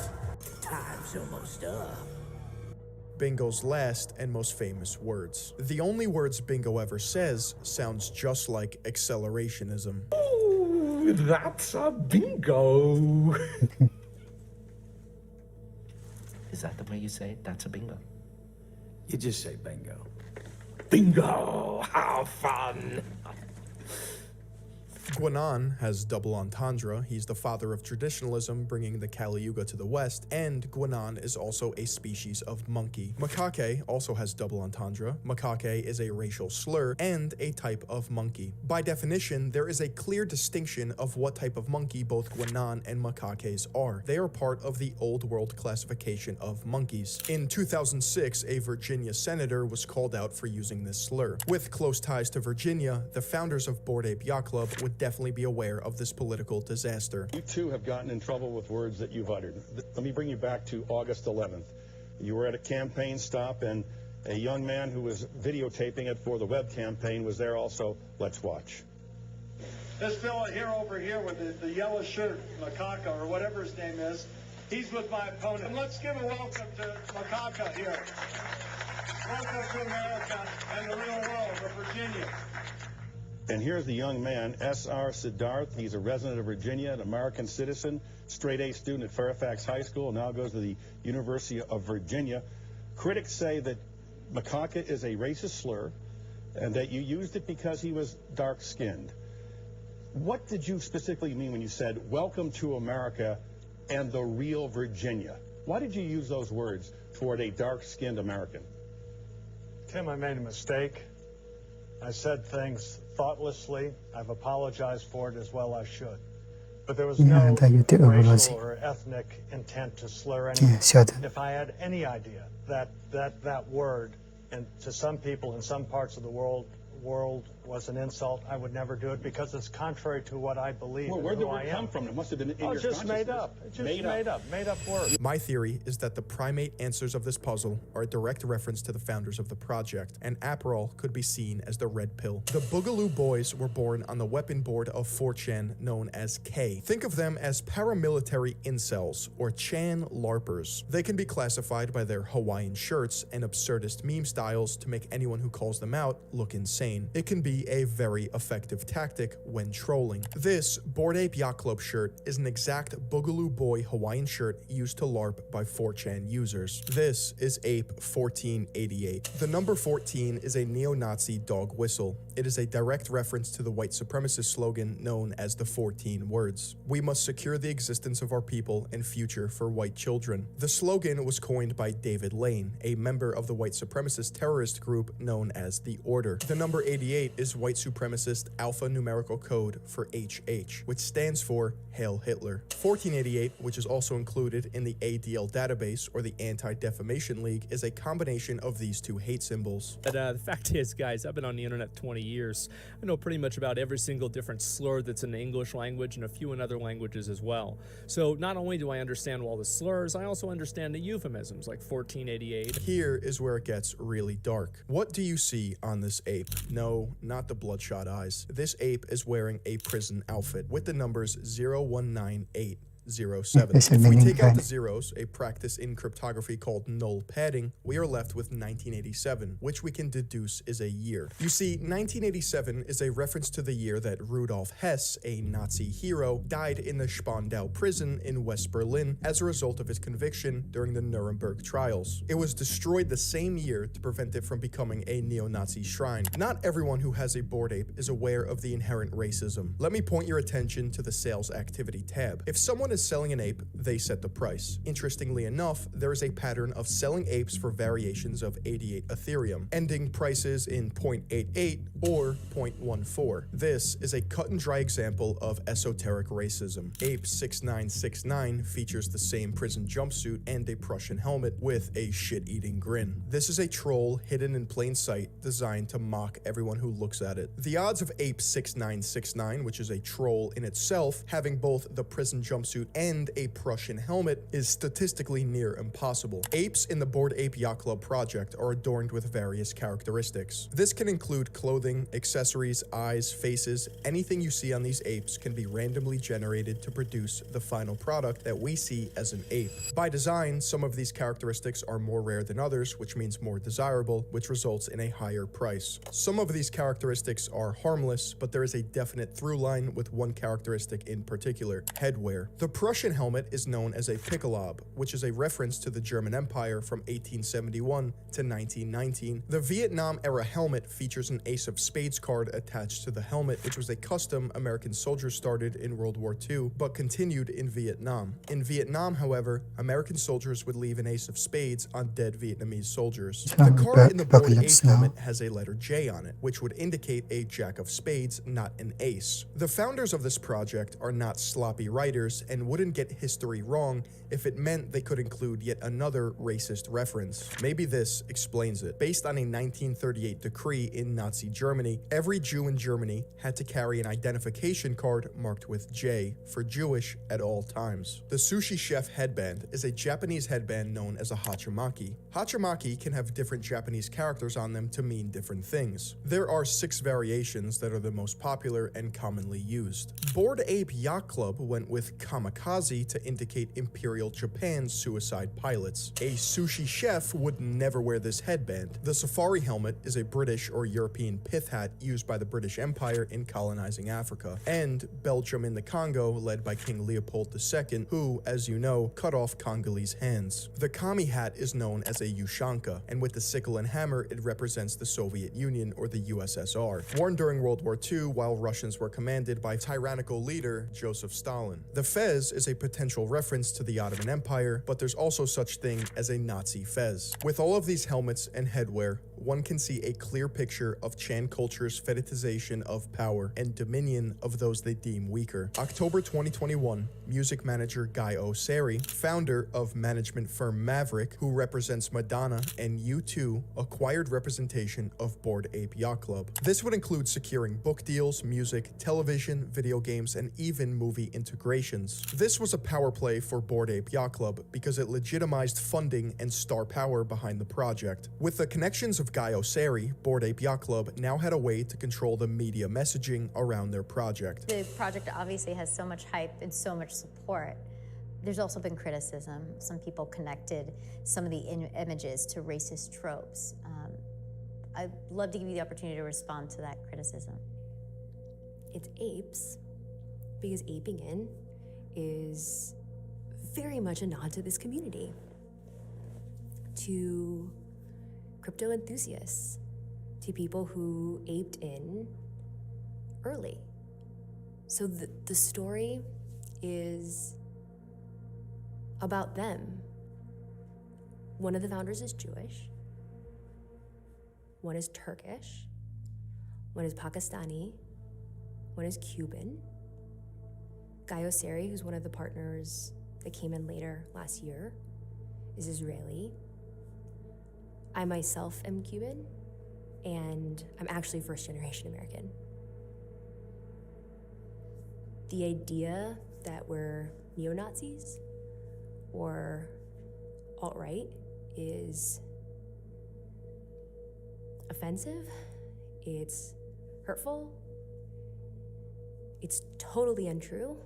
Time's almost up. Bingo's last and most famous words. The only words Bingo ever says sounds just like accelerationism. Oh, that's a bingo. Is that the way you say it? That's a bingo. You just say bingo. Bingo! How fun! Guanan has double entendre. He's the father of traditionalism, bringing the Kali Yuga to the West, and Guanan is also a species of monkey. Macaque also has double entendre. Macaque is a racial slur and a type of monkey. By definition, there is a clear distinction of what type of monkey both Guanan and macaques are. They are part of the Old World classification of monkeys. In 2006, a Virginia senator was called out for using this slur. With close ties to Virginia, the founders of Bored Ape Yacht Club would definitely be aware of this political disaster. You too have gotten in trouble with words that you've uttered. Let me bring you back to August 11th. You were at a campaign stop and a young man who was videotaping it for the web campaign was there also. Let's watch. This fellow here over here with the yellow shirt, Macaca, or whatever his name is, he's with my opponent. And let's give a welcome to Macaca here. Welcome to America and the real world of Virginia. And here's the young man, S.R. Siddharth. He's a resident of Virginia, an American citizen, straight-A student at Fairfax High School, now goes to the University of Virginia. Critics say that macaca is a racist slur and that you used it because he was dark-skinned. What did you specifically mean when you said, welcome to America and the real Virginia? Why did you use those words toward a dark-skinned American? Tim, I made a mistake. I said things thoughtlessly. I've apologized for it as well I should. But there was no racial or ethnic intent to slur anyone. If I had any idea that word, and to some people in some parts of the world was an insult, I would never do it because it's contrary to what I believe. Well, where did the word come from? It must have been in your just made up. It's just made up words. My theory is that the primate answers of this puzzle are a direct reference to the founders of the project, and April could be seen as the red pill. The Boogaloo Boys were born on the weapon board of 4chan known as K. Think of them as paramilitary incels, or Chan LARPers. They can be classified by their Hawaiian shirts and absurdist meme styles to make anyone who calls them out look insane. It can be a very effective tactic when trolling. This Bored Ape Yacht Club shirt is an exact Boogaloo Boy Hawaiian shirt used to LARP by 4chan users. This is Ape 1488. The number 14 is a neo-Nazi dog whistle. It is a direct reference to the white supremacist slogan known as the 14 words. We must secure the existence of our people and future for white children. The slogan was coined by David Lane, a member of the white supremacist terrorist group known as The Order. The number 88 is white supremacist alpha numerical code for HH, which stands for Hail Hitler. 1488, which is also included in the ADL database or the Anti-Defamation League, is a combination of these two hate symbols. But the fact is, guys, I've been on the internet 20 years. I know pretty much about every single different slur that's in the English language and a few in other languages as well. So not only do I understand all the slurs, I also understand the euphemisms like 1488. Here is where it gets really dark. What do you see on this ape? No, not the bloodshot eyes. This ape is wearing a prison outfit with the numbers 0198. 07. If we take out the zeros, a practice in cryptography called null padding, we are left with 1987, which we can deduce is a year. You see, 1987 is a reference to the year that Rudolf Hess, a Nazi hero, died in the Spandau prison in West Berlin as a result of his conviction during the Nuremberg trials. It was destroyed the same year to prevent it from becoming a neo-Nazi shrine. Not everyone who has a Bored Ape is aware of the inherent racism. Let me point your attention to the sales activity tab. If someone is selling an ape, they set the price. Interestingly enough, there is a pattern of selling apes for variations of 88 Ethereum, ending prices in 0.88 or 0.14. This is a cut and dry example of esoteric racism. Ape 6969 features the same prison jumpsuit and a Prussian helmet with a shit-eating grin. This is a troll hidden in plain sight designed to mock everyone who looks at it. The odds of Ape 6969, which is a troll in itself, having both the prison jumpsuit and a Prussian helmet is statistically near impossible. Apes in the Bored Ape Yacht Club project are adorned with various characteristics. This can include clothing, accessories, eyes, faces. Anything you see on these apes can be randomly generated to produce the final product that we see as an ape. By design, some of these characteristics are more rare than others, which means more desirable, which results in a higher price. Some of these characteristics are harmless, but there is a definite through line with one characteristic in particular: headwear. The Prussian helmet is known as a Pickelob, which is a reference to the German Empire from 1871 to 1919. The Vietnam-era helmet features an Ace of Spades card attached to the helmet, which was a custom American soldiers started in World War II, but continued in Vietnam. In Vietnam, however, American soldiers would leave an Ace of Spades on dead Vietnamese soldiers. The card in the Bored Ape helmet has a letter J on it, which would indicate a Jack of Spades, not an ace. The founders of this project are not sloppy writers and wouldn't get history wrong if it meant they could include yet another racist reference. Maybe this explains it. Based on a 1938 decree in Nazi Germany, every Jew in Germany had to carry an identification card marked with J for Jewish at all times. The sushi chef headband is a Japanese headband known as a hachimaki. Hachimaki can have different Japanese characters on them to mean different things. There are 6 variations that are the most popular and commonly used. Bored Ape Yacht Club went with kamikaze to indicate Imperial Japan's suicide pilots. A sushi chef would never wear this headband. The safari helmet is a British or European pith hat used by the British Empire in colonizing Africa. And Belgium in the Congo, led by King Leopold II, who, as you know, cut off Congolese hands. The kami hat is known as a ushanka, and with the sickle and hammer, it represents the Soviet Union or the USSR, worn during World War II while Russians were commanded by tyrannical leader Joseph Stalin. The fez is a potential reference to the Ottoman Empire, but there's also such thing as a Nazi fez. With all of these helmets and headwear, one can see a clear picture of Chan culture's fetishization of power and dominion of those they deem weaker. October 2021, music manager Guy Osseri, founder of management firm Maverick, who represents Madonna and U2, acquired representation of Bored Ape Yacht Club. This would include securing book deals, music, television, video games, and even movie integrations. This was a power play for Bored Ape Yacht Club because it legitimized funding and star power behind the project. With the connections of Guy Osseri, Bored Ape Yacht Club now had a way to control the media messaging around their project. The project obviously has so much hype and so much support. There's also been criticism. Some people connected some of the images to racist tropes. I'd love to give you the opportunity to respond to that criticism. It's apes, because aping in is very much a nod to this community, to crypto enthusiasts, to people who aped in early. So the story is about them. One of the founders is Jewish, one is Turkish, one is Pakistani, one is Cuban. Guy Osseri, who's one of the partners that came in later last year, is Israeli. I myself am Cuban, and I'm actually first-generation American. The idea that we're neo-Nazis or alt-right is offensive, it's hurtful, it's totally untrue.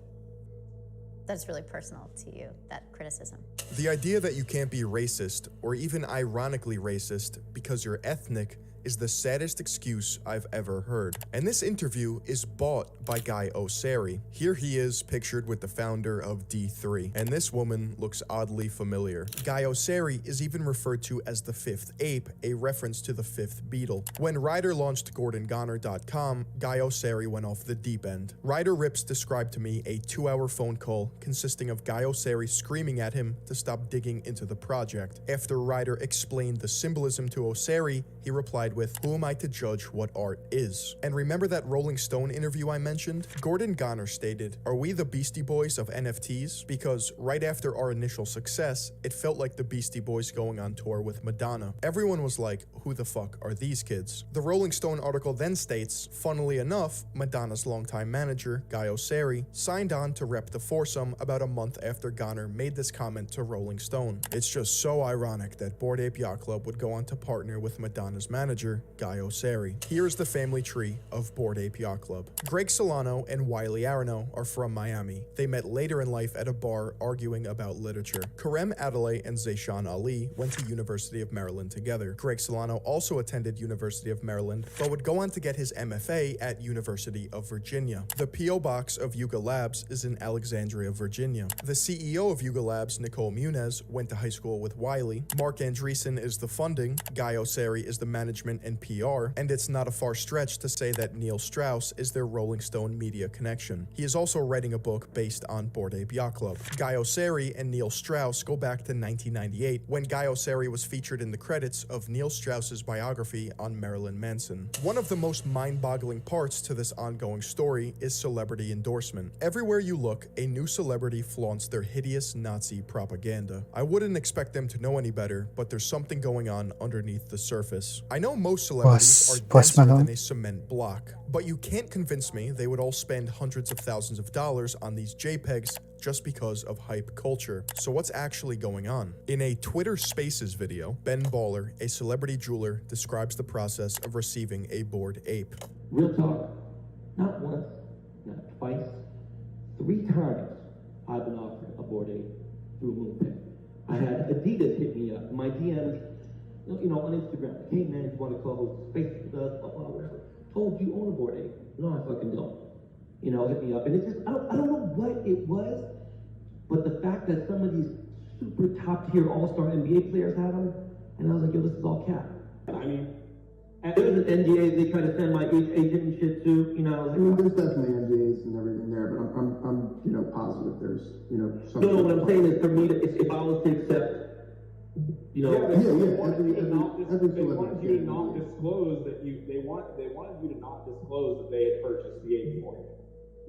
that's really personal to you, that criticism. The idea that you can't be racist, or even ironically racist, because you're ethnic is the saddest excuse I've ever heard. And this interview is bought by Guy Oseary. Here he is pictured with the founder of D3, and this woman looks oddly familiar. Guy Oseary is even referred to as the fifth ape, a reference to the fifth Beatle. When Ryder launched GordonGoner.com, Guy Oseary went off the deep end. Ryder Rips described to me a 2-hour phone call consisting of Guy Oseary screaming at him to stop digging into the project. After Ryder explained the symbolism to Oseary, he replied with, "Who am I to judge what art is?" And remember that Rolling Stone interview I mentioned? Gordon Goner stated, "Are we the Beastie Boys of NFTs? Because right after our initial success, it felt like the Beastie Boys going on tour with Madonna. Everyone was like, who the fuck are these kids?" The Rolling Stone article then states, funnily enough, Madonna's longtime manager, Guy Oseary, signed on to rep the foursome about a month after Goner made this comment to Rolling Stone. It's just so ironic that Bored Ape Yacht Club would go on to partner with Madonna's manager, Guy Oseary. Here's the family tree of Bored Ape Yacht Club. Greg Solano and Wiley Arano are from Miami. They met later in life at a bar arguing about literature. Karem Adelaide and Zayshan Ali went to University of Maryland together. Greg Solano also attended University of Maryland, but would go on to get his MFA at University of Virginia. The P.O. Box of Yuga Labs is in Alexandria, Virginia. The CEO of Yuga Labs, Nicole Muniz, went to high school with Wiley. Mark Andreessen is the funding, Guy Oseary is the management and PR, and it's not a far stretch to say that Neil Strauss is their Rolling Stone media connection. He is also writing a book based on Bored Ape Yacht Club. Guy Oseary and Neil Strauss go back to 1998, when Guy Oseary was featured in the credits of Neil Strauss's biography on Marilyn Manson. One of the most mind-boggling parts to this ongoing story is celebrity endorsement. Everywhere you look, a new celebrity flaunts their hideous Nazi propaganda. I wouldn't expect them to know any better, but there's something going on underneath the surface. I know most celebrities are denser than a cement block, but you can't convince me they would all spend hundreds of thousands of dollars on these JPEGs just because of hype culture. So what's actually going on? In a Twitter Spaces video, Ben Baller, a celebrity jeweler, describes the process of receiving a Bored Ape. Real talk, not once, not twice, 3 times I've been offered a Bored Ape through MoonPay. I had Adidas hit me up, my DMs, on Instagram. Hey man, you want to close space with us, blah, blah, whatever. Oh, do you own a Bored Ape? No, I fucking don't. Hit me up. And it's just, I don't know what it was, but the fact that some of these super top tier all-star NBA players had them, and I was like, yo, this is all cap. I mean, there was an NDA, they tried to send my agent and shit too, I was like, there's definitely NDAs and everything there, but I'm positive there's, some. No, what I'm saying is for me, if I was to accept, Every celebrity. They wanted you to not disclose that they wanted you to not disclose that they had purchased the ape for you.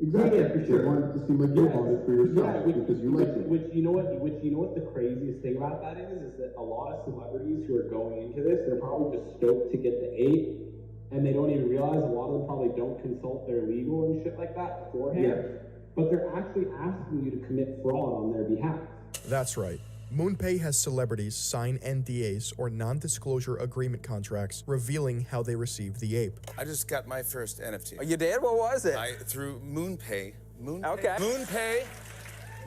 Exactly. Yeah, for sure. They wanted to seem like you bought it for yourself because you liked it. Which you know what the craziest thing about that is that a lot of celebrities who are going into this, they're probably just stoked to get the ape, and they don't even realize a lot of them probably don't consult their legal and shit like that beforehand. Yeah. But they're actually asking you to commit fraud on their behalf. That's right. MoonPay has celebrities sign NDAs or non-disclosure agreement contracts revealing how they received the ape. I just got my first NFT. Oh, you did? What was it? Through MoonPay. Okay. MoonPay,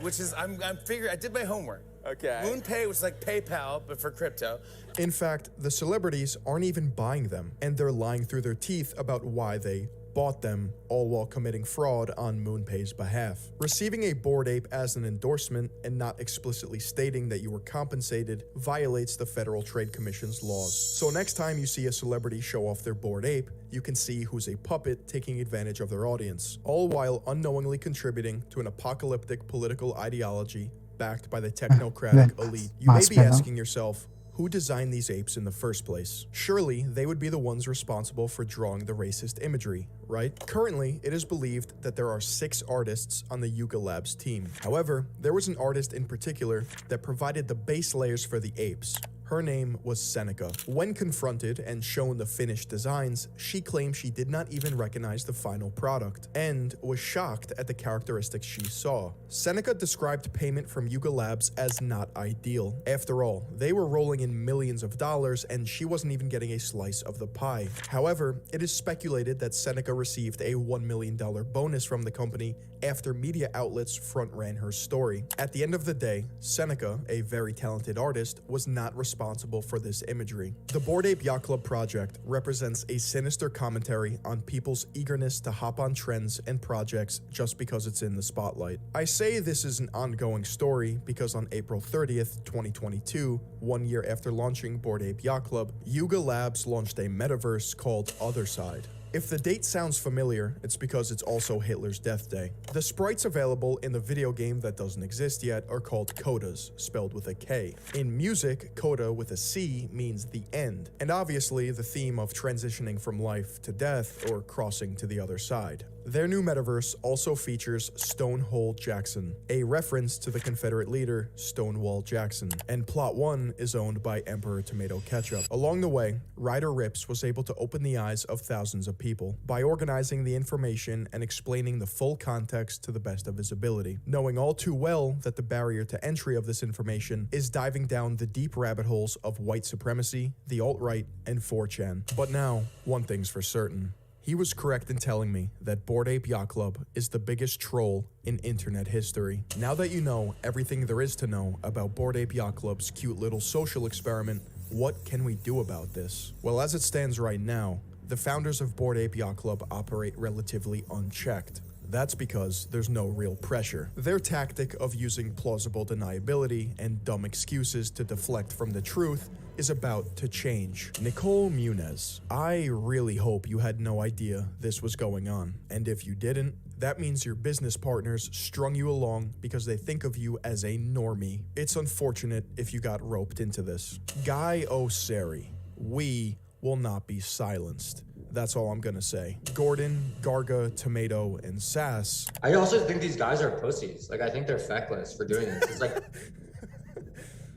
which is, I'm figuring, I did my homework. Okay. MoonPay was like PayPal, but for crypto. In fact, the celebrities aren't even buying them, and they're lying through their teeth about why they bought them, all while committing fraud on MoonPay's behalf. Receiving a Bored Ape as an endorsement and not explicitly stating that you were compensated violates the Federal Trade Commission's laws. So next time you see a celebrity show off their Bored Ape, you can see who's a puppet taking advantage of their audience, all while unknowingly contributing to an apocalyptic political ideology backed by the technocratic elite. You may be asking yourself, who designed these apes in the first place? Surely they would be the ones responsible for drawing the racist imagery, right? Currently, it is believed that there are 6 artists on the Yuga Labs team. However, there was an artist in particular that provided the base layers for the apes. Her name was Seneca. When confronted and shown the finished designs, she claimed she did not even recognize the final product and was shocked at the characteristics she saw. Seneca described payment from Yuga Labs as not ideal. After all, they were rolling in millions of dollars and she wasn't even getting a slice of the pie. However, it is speculated that Seneca received a $1 million bonus from the company after media outlets front-ran her story. At the end of the day, Seneca, a very talented artist, was not responsible for this imagery. The Bored Ape Yacht Club project represents a sinister commentary on people's eagerness to hop on trends and projects just because it's in the spotlight. I say this is an ongoing story because on April 30th, 2022, 1 year after launching Bored Ape Yacht Club, Yuga Labs launched a metaverse called Otherside. If the date sounds familiar, it's because it's also Hitler's death day. The sprites available in the video game that doesn't exist yet are called codas, spelled with a K. In music, coda with a C means the end, and obviously the theme of transitioning from life to death or crossing to the other side. Their new metaverse also features Stonewall Jackson, a reference to the Confederate leader Stonewall Jackson, and Plot 1 is owned by Emperor Tomato Ketchup. Along the way, Ryder Rips was able to open the eyes of thousands of people by organizing the information and explaining the full context to the best of his ability, knowing all too well that the barrier to entry of this information is diving down the deep rabbit holes of white supremacy, the alt-right, and 4chan. But now, one thing's for certain. He was correct in telling me that Bored Ape Yacht Club is the biggest troll in internet history. Now that you know everything there is to know about Bored Ape Yacht Club's cute little social experiment, what can we do about this? Well, as it stands right now, the founders of Bored Ape Yacht Club operate relatively unchecked. That's because there's no real pressure. Their tactic of using plausible deniability and dumb excuses to deflect from the truth is about to change. Nicole Muniz, I really hope you had no idea this was going on. And if you didn't, that means your business partners strung you along because they think of you as a normie. It's unfortunate if you got roped into this. Guy O'Sari, we will not be silenced. That's all I'm gonna say. Gordon, Garga, Tomato, and Sass. I also think these guys are pussies. Like, I think they're feckless for doing this. It's like,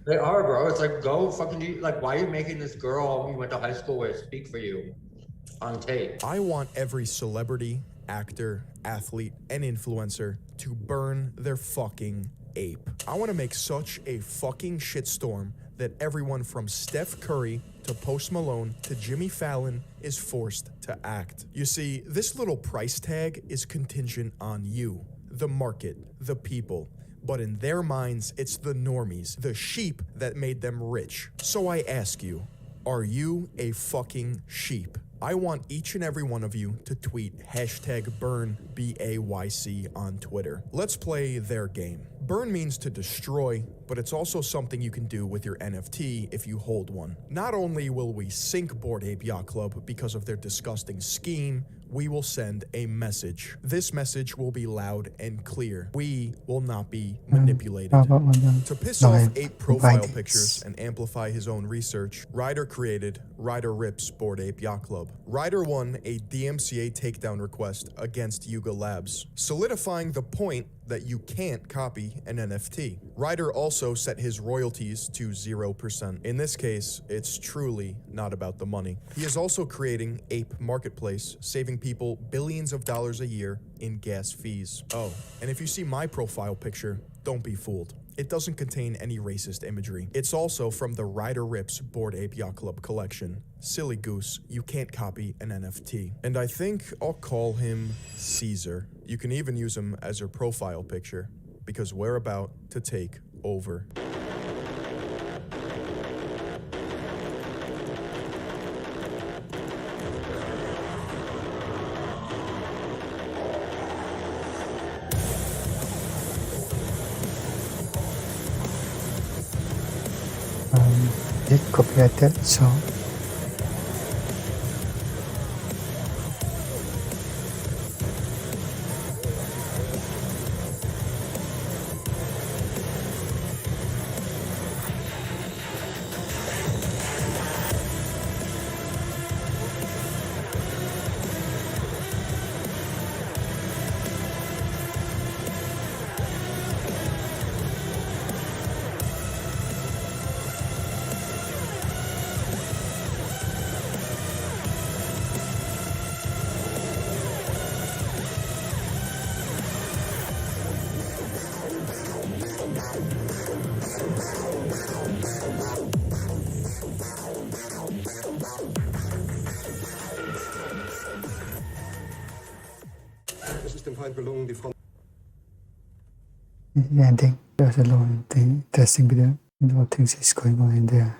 they are, bro. It's like, go fucking do, like, why are you making this girl you went to high school with speak for you on tape? I want every celebrity, actor, athlete, and influencer to burn their fucking ape. I want to make such a fucking shitstorm that everyone from Steph Curry to Post Malone to Jimmy Fallon is forced to act. You see, this little price tag is contingent on you, the market, the people. But in their minds, it's the normies, the sheep that made them rich. So I ask you, are you a fucking sheep? I want each and every one of you to tweet #burn BAYC on Twitter. Let's play their game. Burn means to destroy, but it's also something you can do with your NFT if you hold one. Not only will we sink Bored Ape Yacht Club because of their disgusting scheme, we will send a message. This message will be loud and clear. We will not be manipulated. To piss off 8 profile pictures and amplify his own research, Ryder created Ryder Rips Bored Ape Yacht Club. Ryder won a DMCA takedown request against Yuga Labs, solidifying the point that you can't copy an NFT. Ryder also set his royalties to 0%. In this case, it's truly not about the money. He is also creating Ape Marketplace, saving people billions of dollars a year in gas fees. Oh, and if you see my profile picture, don't be fooled. It doesn't contain any racist imagery. It's also from the Ryder Rips Bored Ape Yacht Club collection. Silly goose, you can't copy an NFT. And I think I'll call him Caesar. You can even use him as your profile picture, because we're about to take over. It's copyrighted, so The ending, there's a lot of interesting video. A lot of things is going on in there.